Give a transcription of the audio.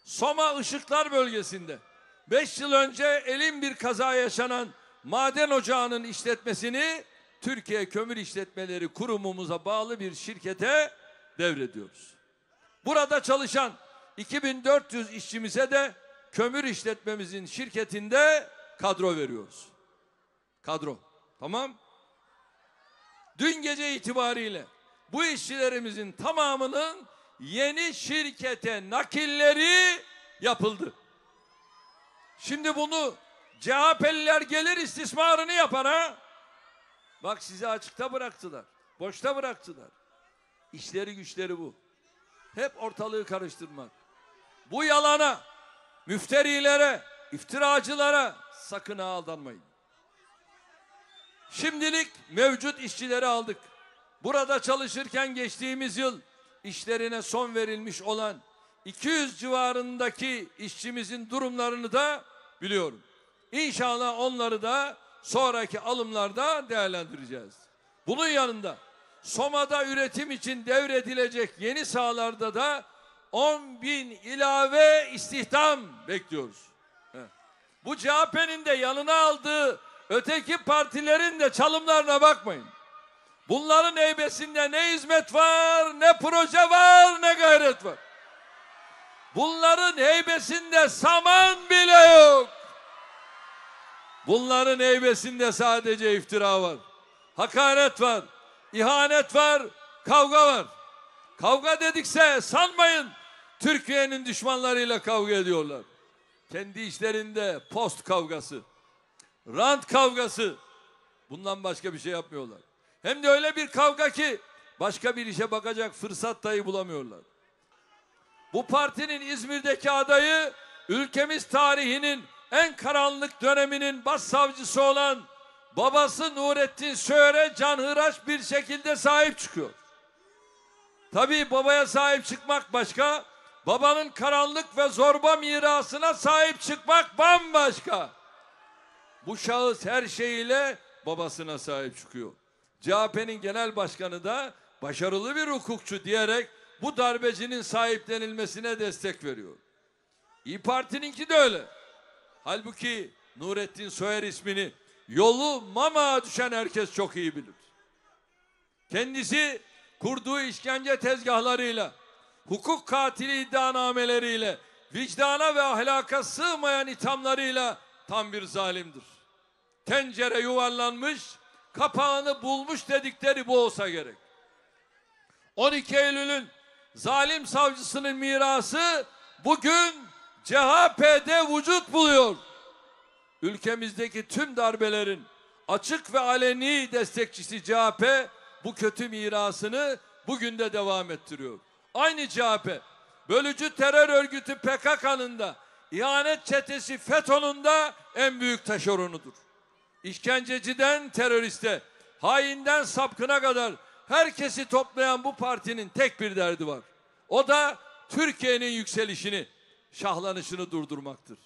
Soma Işıklar bölgesinde 5 yıl önce elin bir kaza yaşanan maden ocağının işletmesini Türkiye Kömür İşletmeleri Kurumumuza bağlı bir şirkete devrediyoruz. Burada çalışan 2400 işçimize de kömür işletmemizin şirketinde kadro veriyoruz. Kadro. Tamam. Dün gece itibariyle bu işçilerimizin tamamının yeni şirkete nakilleri yapıldı. Şimdi bunu CHP'liler gelir istismarını yapar ha. Bak sizi açıkta bıraktılar. Boşta bıraktılar. İşleri güçleri bu. Hep ortalığı karıştırmak. Bu yalana, müfterilere, iftiracılara sakın aldanmayın. Şimdilik mevcut işçileri aldık. Burada çalışırken geçtiğimiz yıl işlerine son verilmiş olan 200 civarındaki işçimizin durumlarını da biliyorum. İnşallah onları da sonraki alımlarda değerlendireceğiz. Bunun yanında Soma'da üretim için devredilecek yeni sahalarda da 10.000 ilave istihdam bekliyoruz. Bu CHP'nin de yanına aldığı öteki partilerin de çalımlarına bakmayın. Bunların heybesinde ne hizmet var, ne proje var, ne gayret var. Bunların heybesinde saman bile yok. Bunların heybesinde sadece iftira var. Hakaret var, ihanet var, kavga var. Kavga dedikse sanmayın Türkiye'nin düşmanlarıyla kavga ediyorlar. Kendi işlerinde post kavgası, rant kavgası, bundan başka bir şey yapmıyorlar. Hem de öyle bir kavga ki başka bir işe bakacak fırsat dahi bulamıyorlar. Bu partinin İzmir'deki adayı ülkemiz tarihinin en karanlık döneminin başsavcısı olan babası Nurettin Söğer'e canhıraş bir şekilde sahip çıkıyor. Tabii babaya sahip çıkmak başka, babanın karanlık ve zorba mirasına sahip çıkmak bambaşka. Bu şahıs her şeyiyle babasına sahip çıkıyor. CHP'nin genel başkanı da başarılı bir hukukçu diyerek bu darbecinin sahiplenilmesine destek veriyor. İYİ Parti'ninki de öyle. Halbuki Nurettin Söğer ismini yolu Mamak'a düşen herkes çok iyi bilir. Kendisi kurduğu işkence tezgahlarıyla, hukuk katili iddianameleriyle, vicdana ve ahlaka sığmayan ithamlarıyla tam bir zalimdir. Tencere yuvarlanmış, kapağını bulmuş dedikleri bu olsa gerek. 12 Eylül'ün zalim savcısının mirası bugün CHP'de vücut buluyor. Ülkemizdeki tüm darbelerin açık ve aleni destekçisi CHP bu kötü mirasını bugün de devam ettiriyor. Aynı CHP, bölücü terör örgütü PKK'nın da, ihanet çetesi FETÖ'nün da en büyük taşeronudur. İşkenceciden teröriste, hainden sapkına kadar herkesi toplayan bu partinin tek bir derdi var. O da Türkiye'nin yükselişini, şahlanışını durdurmaktır.